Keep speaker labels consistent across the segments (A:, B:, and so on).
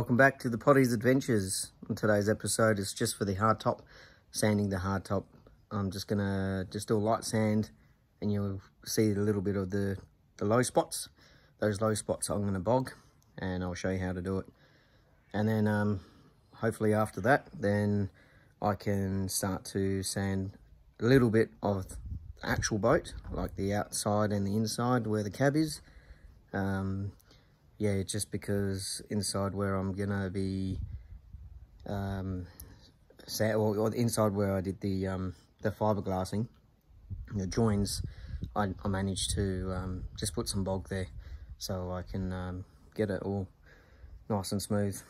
A: Welcome back to the Potties Adventures. On today's episode is just for the hardtop, sanding the hardtop. I'm just gonna do a light sand and you'll see a little bit of the low spots. Those low spots I'm gonna bog and I'll show you how to do it. And then hopefully after that, then I can start to sand a little bit of the actual boat, like the outside and the inside where the cab is. Yeah, just because inside where I'm gonna be or inside where I did the fiberglassing, the joins, I managed to just put some bog there so I can get it all nice and smooth.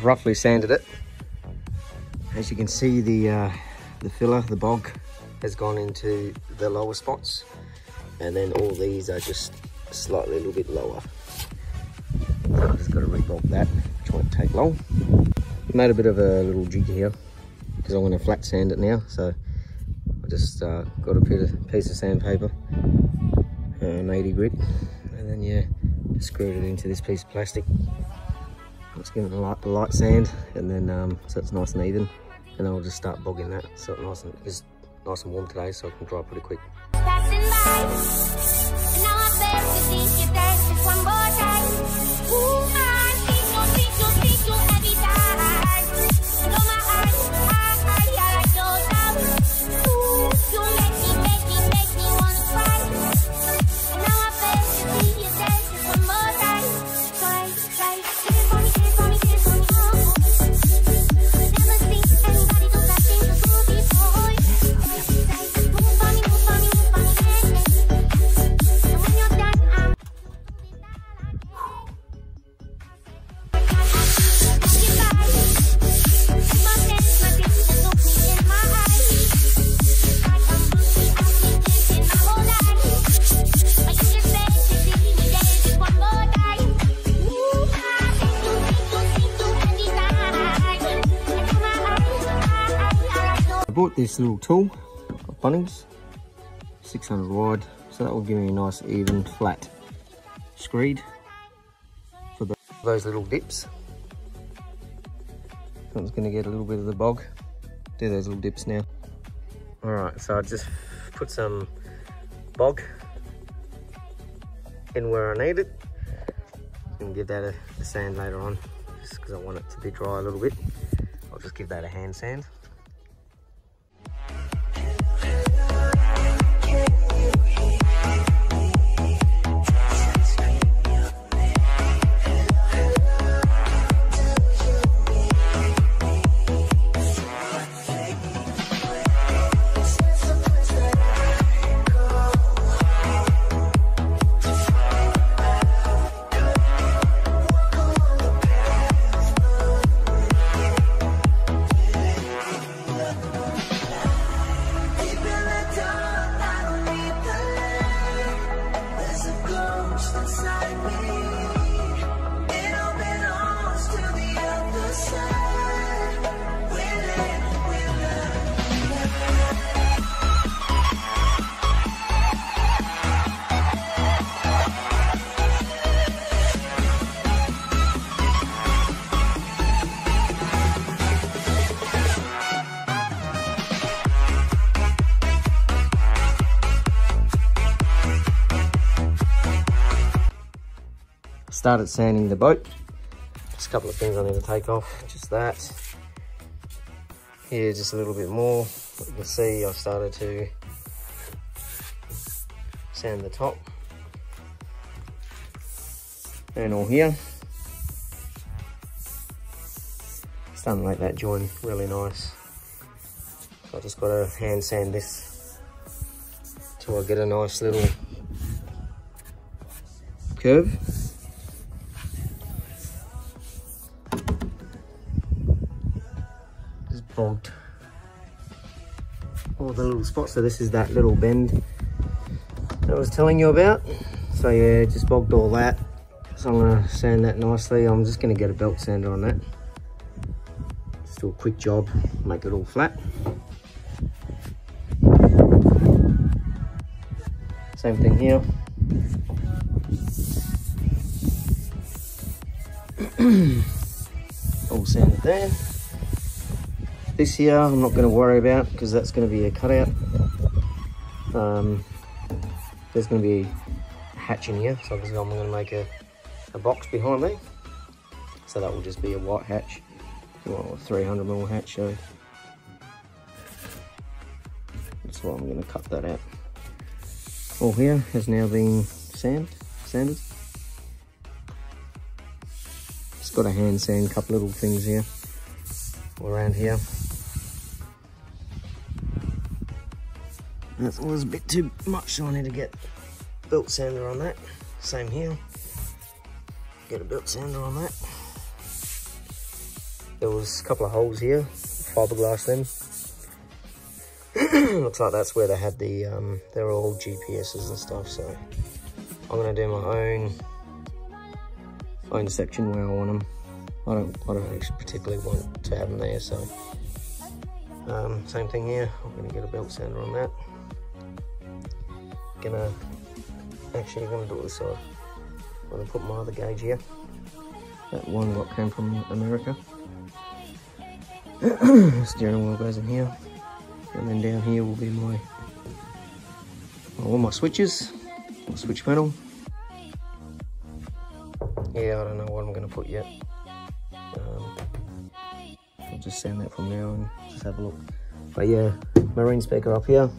A: Roughly sanded it. As you can see, the filler, the bog, has gone into the lower spots, and then all these are just slightly a little bit lower. So I've just got to rebog that, which won't take long. Made a bit of a little jig here because I'm going to flat sand it now. So I just got a piece of sandpaper, 80 grit, and then yeah, just screwed it into this piece of plastic. Let's give it a light sand, and then so it's nice and even, and I'll just start bogging that so it's nice and warm today, so I can dry pretty quick.
B: Passing by, and now I beg to see if there's just one more time. Ooh, I speak no every time. And on my eyes, I like your love. Ooh, you make me want to cry. And now I beg to see if there's just one more time. Try, kiss for me. Never seen anybody do that thing so cool before. Move on me. And when you're done, I'm
A: I bought this little tool of Potties, 600 wide, so that will give me a nice even flat screed for those little dips. So I'm just going to get a little bit of the bog, do those little dips now. Alright, so I just put some bog in where I need it, and give that a sand later on, just because I want it to be dry a little bit. I'll just give that a hand sand. started sanding the boat. Just a couple of things I need to take off, just that. Here, just a little bit more. You can see I've started to sand the top. And all here. Starting to make that join really nice. So I just got to hand sand this till I get a nice little curve. Just bogged all the little spots. So this is that little bend that I was telling you about. So yeah, just bogged all that. So I'm gonna sand that nicely. I'm just gonna get a belt sander on that. Just do a quick job, make it all flat. Same thing here. All sanded there. This here I'm not going to worry about because that's going to be a cutout. There's going to be a hatch in here, so I'm going to make a box behind me. So that will just be a white hatch, well, 300mm hatch. So that's why I'm going to cut that out. All here has now been sanded. Just got a hand sand, a couple little things here, all around here. That was a bit too much, so I need to get belt sander on that. Same here. Get a belt sander on that. There was a couple of holes here, fiberglass them. Looks like that's where they had the, they're all GPSs and stuff, so I'm gonna do my own section where I want them. I don't particularly want to have them there, so same thing here. I'm gonna get a belt sander on that. Actually gonna do it this side. I'm gonna put my other gauge here. That one lot came from America. Steering wheel goes in here. And then down here will be my all my switches, my switch panel. Yeah, I don't know what I'm going to put yet. I'll just sand that from now and just have a look. But yeah, marine speaker up here,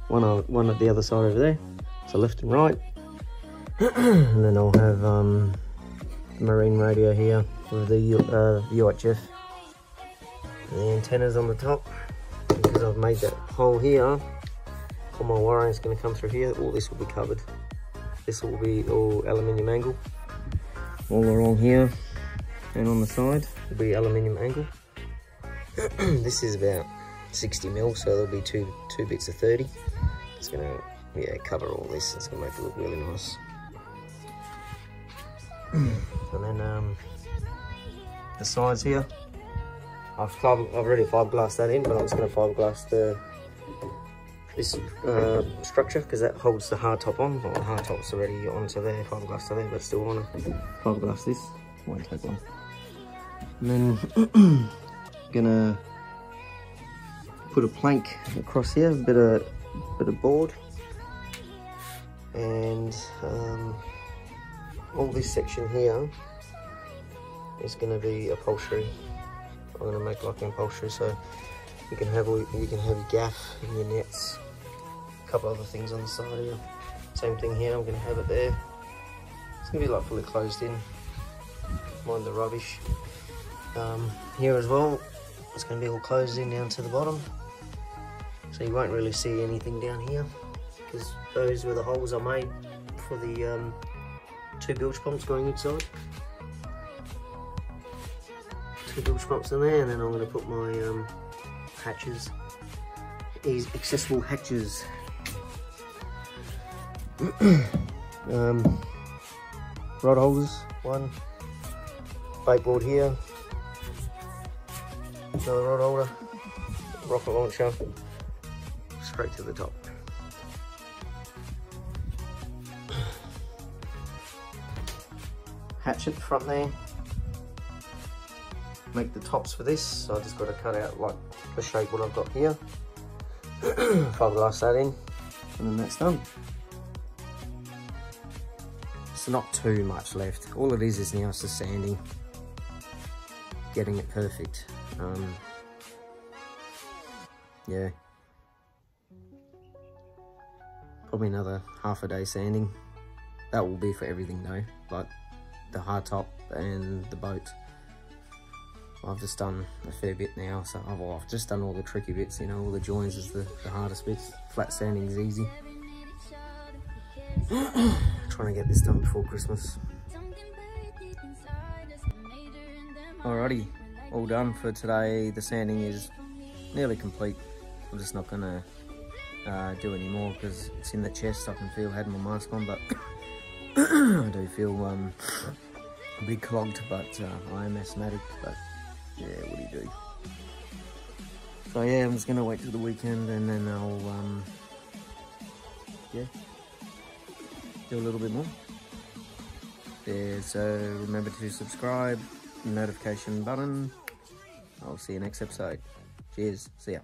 A: one at the other side over there, so left and right. And then I'll have the marine radio here with the UHF and the antennas on the top. Because I've made that hole here, all my wiring is going to come through here. All this will be covered. This will be all aluminium angle. All along here and on the side will be aluminium angle. This is about 60mm, so there'll be two bits of 30. It's going to cover all this. It's going to make it look really nice. And then the sides here. I've already fiberglassed that in, but I'm just going to fiberglass this structure because that holds the hard top on. Well, the hard top's already onto there, fiberglass to there, but still want to fiberglass this. Won't take long. And then gonna put a plank across here, a bit of board, and all this section here is going to be upholstery. I'm going to make like an upholstery, so you can have your gaff and your nets, a couple other things on the side here. Same thing here, I'm going to have it there. It's going to be like fully closed in. Mind the rubbish. Here as well, it's going to be all closed in down to the bottom, so you won't really see anything down here because those were the holes I made for the 2 bilge pumps going inside. 2 bilge pumps in there, and then I'm going to put my hatches, these accessible hatches. Rod holders, one, bakeboard here, another rod holder, rocket launcher, straight to the top. Hatchet front there. Make the tops for this, so I just got to cut out like the shape what I've got here. Fiberglass that in, and then that's done. There's not too much left. All it is now is just sanding, getting it perfect. Yeah, probably another half a day sanding. That will be for everything though, like the hard top and the boat. I've just done a fair bit now, so I've just done all the tricky bits, you know, all the joins is the hardest bits. Flat sanding is easy. Trying to get this done before Christmas. Alrighty, all done for today. The sanding is nearly complete. I'm just not gonna do any more because it's in the chest. I can feel, had my mask on, but I do feel a bit clogged, but I am asthmatic, but yeah, what do you do? So yeah, I'm just gonna wait till the weekend and then I'll yeah, do a little bit more. Yeah, so remember to subscribe, notification button. I'll see you next episode. Cheers, see ya.